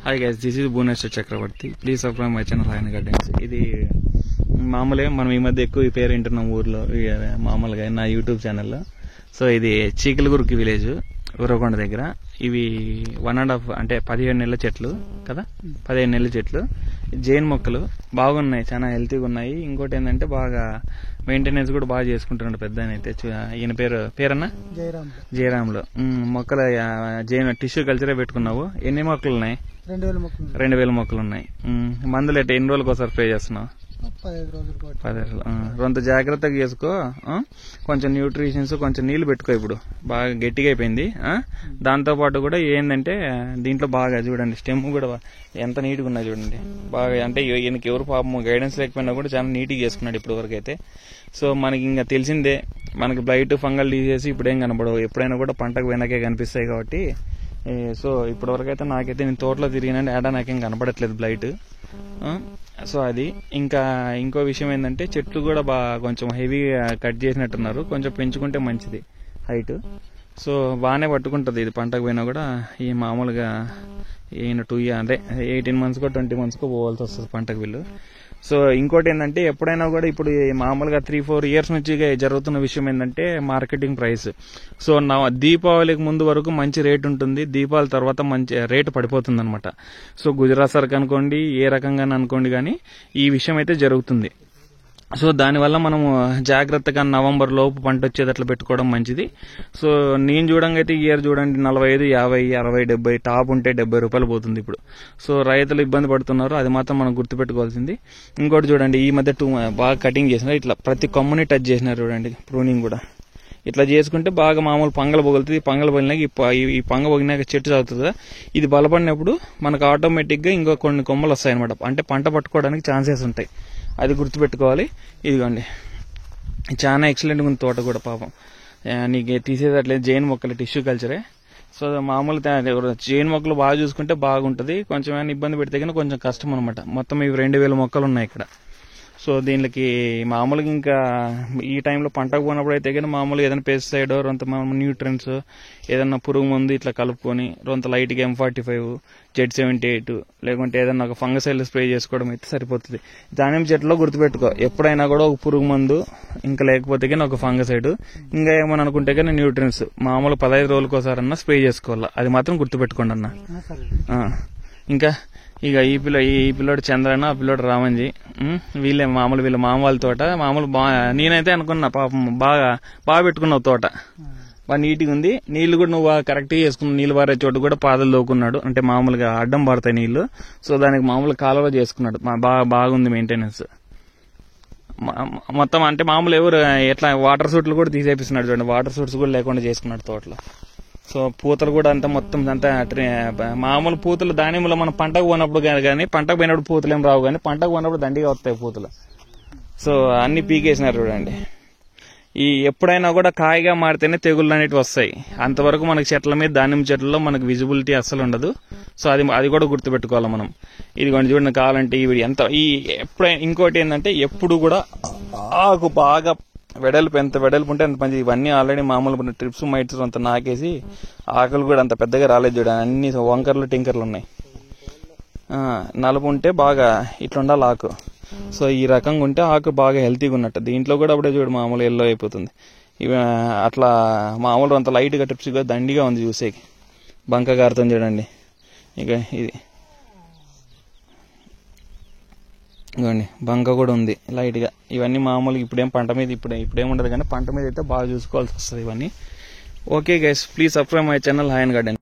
Hi guys, this is Bhuvaneshwar Chakravarthi. Please subscribe my channel hi gardens. ఇది మామూలుగా మనం ఈ మధ్య ఎక్కువ ఈ పేరు వింటున్నాం ఊర్లో మామూలుగా నా యూట్యూబ్ ఛానల్లో. సో ఇది చీకలగురికి విలేజ్, ఉరవకొండ దగ్గర. ఇవి 1.5 అంటే 17 నెలల చెట్లు కదా, 15 నెలల చెట్లు. జైన్ మొక్కలు బాగున్నాయి, చాలా హెల్తీగా ఉన్నాయి. ఇంకోటి ఏంటంటే బాగా మెయింటెనెన్స్ కూడా బాగా చేసుకుంటున్నాడు పెద్ద అయితే. ఈయన పేరన్నా జయరాములు. మొక్కల జైన్ టిష్యూ కల్చరే పెట్టుకున్నావు. ఎన్ని మొక్కలు ఉన్నాయి? 2000 మొక్కలు ఉన్నాయి. మందులు ఎన్ని రోజులకు ఒకసారి స్ప్రే చేస్తున్నావు? 15 రోజులు. కొంత జాగ్రత్తగా చేసుకో. కొంచెం న్యూట్రిషన్స్, కొంచెం నీళ్లు పెట్టుకో. ఇప్పుడు బాగా గట్టిగా అయిపోయింది. దాంతో పాటు కూడా ఏంటంటే దీంట్లో బాగా చూడండి, స్టెమ్ కూడా ఎంత నీట్గా ఉన్నాయి చూడండి. బాగా అంటే ఈయనకి ఎవరు పాపం గైడెన్స్ లేకపోయినా కూడా చాలా నీట్గా చేసుకున్నాడు ఇప్పటి వరకు అయితే. సో మనకి ఇంకా తెలిసిందే, మనకి బ్లైట్ ఫంగల్ డిసీజెస్ ఇప్పుడేం కనబడవు, ఎప్పుడైనా కూడా పంటకు వెనకే కనిపిస్తాయి కాబట్టి. సో ఇప్పటి వరకు అయితే నాకైతే నేను తోటలో తిరిగినండి, ఏడా నాకేం కనపడట్లేదు బ్లైట్. సో అది ఇంకా ఇంకో విషయం ఏంటంటే చెట్లు కూడా బాగా కొంచెం హెవీగా కట్ చేసినట్టున్నారు, కొంచెం పెంచుకుంటే మంచిది హైట్. సో బాగానే పట్టుకుంటుంది ఇది పంటకు పోయినా కూడా. ఈ మామూలుగా ఈయన 2 years అంటే 18 months 20 months పోవాల్సి వస్తుంది పంటకు వీళ్ళు. సో ఇంకోటి ఏంటంటే ఎప్పుడైనా కూడా ఇప్పుడు మామూలుగా 3-4 years నుంచి జరుగుతున్న విషయం ఏంటంటే మార్కెటింగ్ ప్రైస్. సో దీపావళికి ముందు వరకు మంచి రేట్ ఉంటుంది, దీపావళి తర్వాత మంచి రేటు పడిపోతుంది అనమాట. సో గుజరాత్ సరుకు అనుకోండి, ఏ రకంగా అనుకోండి, కానీ ఈ విషయం అయితే జరుగుతుంది. సో దానివల్ల మనము జాగ్రత్తగా నవంబర్ లోపు పంట వచ్చేటట్లు పెట్టుకోవడం మంచిది. సో నేను చూడంగా అయితే ఇయర్ చూడండి 45, 50, 60, 70 టాప్ ఉంటే 70 రూపాయలు పోతుంది ఇప్పుడు. సో రైతులు ఇబ్బంది పడుతున్నారు, అది మాత్రం మనం గుర్తుపెట్టుకోవాల్సింది. ఇంకోటి చూడండి, ఈ మధ్య బాగా కటింగ్ చేసినారు, ఇట్లా ప్రతి కొమ్మని టచ్ చేసినారు చూడండి. ప్రూనింగ్ కూడా ఇట్లా చేసుకుంటే బాగా మామూలు పంగలు పగులుతుంది. పంగలు పగిలినాక ఈ పంగ పగిలినాక చెట్టు చదువుతుంది కదా, ఇది బలపడినప్పుడు మనకు ఆటోమేటిక్గా ఇంకో కొన్ని కొమ్మలు వస్తాయి అనమాట. అంటే పంట పట్టుకోవడానికి ఛాన్సెస్ ఉంటాయి, అది గుర్తుపెట్టుకోవాలి. ఇదిగోండి చాలా ఎక్సలెంట్గా ఉంది తోట కూడా. పాపం నీకు తీసేటట్లేదు, జైన్ మొక్కలు టిష్యూ కల్చరే. సో మామూలు జైన్ మొక్కలు బాగా చూసుకుంటే బాగుంటుంది, కొంచెం ఏమైనా ఇబ్బంది పెడితే కానీ కొంచెం కష్టం అనమాట. మొత్తం ఇవి 2000 మొక్కలు ఉన్నాయి ఇక్కడ. సో దీనికి మామూలుగా ఇంకా ఈ టైంలో పంటకు పోయినప్పుడు అయితే కానీ మామూలుగా ఏదైనా పెస్టిసైడ్, రొంత న్యూట్రియన్స్, ఏదన్నా పురుగు మందు ఇట్లా కలుపుకొని రొంత లైట్గా M45, Z78 లేకుంటే ఏదన్నా ఒక ఫంగసైల్ స్ప్రే చేసుకోవడం అయితే సరిపోతుంది. దానిమ్మ చెట్లో గుర్తుపెట్టుకో, ఎప్పుడైనా కూడా ఒక పురుగు మందు, ఇంకా లేకపోతే కానీ ఒక ఫంగసైడ్, ఇంకా ఏమని అనుకుంటే కానీ న్యూట్రియన్స్ మామూలు 15 రోజులకు ఒకసారన్నా స్ప్రే చేసుకోవాలి. అది మాత్రం గుర్తుపెట్టుకోండి అన్న. ఇంకా ఇక ఈ పిల్లోడు చంద్రన్న, ఆ పిల్లోడు రామంజీ, వీళ్ళ మామ వాళ్ళ తోట. మామూలు నేనైతే అనుకున్నా పాపం బాగా పెట్టుకున్నావు తోట, బాగా నీట్గా ఉంది. నీళ్లు కూడా నువ్వు కరెక్ట్గా చేసుకున్నావు, నీళ్ళు పారే చోటు కూడా పాదలు తోకున్నాడు, అంటే మామూలుగా అడ్డం పడతాయి నీళ్లు. సో దానికి మామూలు కాలువ చేసుకున్నాడు, బాగుంది మెయింటెనెన్స్ మొత్తం. అంటే మామూలు ఎవరు ఎట్లా వాటర్ సూట్లు కూడా తీసేపిస్తున్నాడు చూడండి, వాటర్ సూట్స్ కూడా లేకుండా చేసుకున్నాడు తోటలో. సో పూతలు కూడా అంతా మొత్తం అంతా మామూలు పూతలు దానిమ్మలో మనం పంటకు పోయినప్పుడు కానీ, పంటకు పోయినప్పుడు పూతలు ఏం రావు, కానీ పంటకు పోయినప్పుడు దండిగా వస్తాయి పూతలు. సో అన్ని పీకేసినారు చూడండి. ఎప్పుడైనా కూడా కాయగా మారితేనే తెగుళ్ళు అనేవి వస్తాయి. అంతవరకు మనకి చెట్ల మీద, దానిమ్మ చెట్లలో మనకు విజిబిలిటీ అస్సలు ఉండదు. సో అది కూడా గుర్తుపెట్టుకోవాలి మనం. ఇదిగోండి చూడండి, కావాలంటే ఇవి ఎంత ఎప్పుడైనా. ఇంకోటి ఏంటంటే ఎప్పుడు కూడా ఆకు బాగా ఎంత వెడల్పు ఉంటే అంత మంచిది. ఇవన్నీ ఆల్రెడీ మామూలు ట్రిప్స్ మైట్స్ అంత నాకేసి ఆకులు కూడా అంత పెద్దగా రాలేదు చూడండి, అన్ని వంకర్లు టింకర్లు ఉన్నాయి. నలుపు ఉంటే బాగా ఇట్లా ఉండాలి ఆకు. సో ఈ రకంగా ఉంటే ఆకు బాగా హెల్తీగా ఉన్నట్టు. దీంట్లో కూడా అప్పుడే చూడు మామూలు ఎల్లో అయిపోతుంది. ఇవి అట్లా మామూలు అంత లైట్గా ట్రిప్స్ కూడా దండిగా ఉంది చూసేకి. బంక గారుతుంది చూడండి. ఇక ఇది ఇవ్వండి, బంక కూడా ఉంది లైట్ గా. ఇవన్నీ మామూలుగా ఇప్పుడేం పంట మీద ఇప్పుడేం ఉండదు, కానీ పంట మీద అయితే బాగా చూసుకోవాల్సి వస్తుంది ఇవన్నీ. Okay guys, please subscribe my channel hi garden.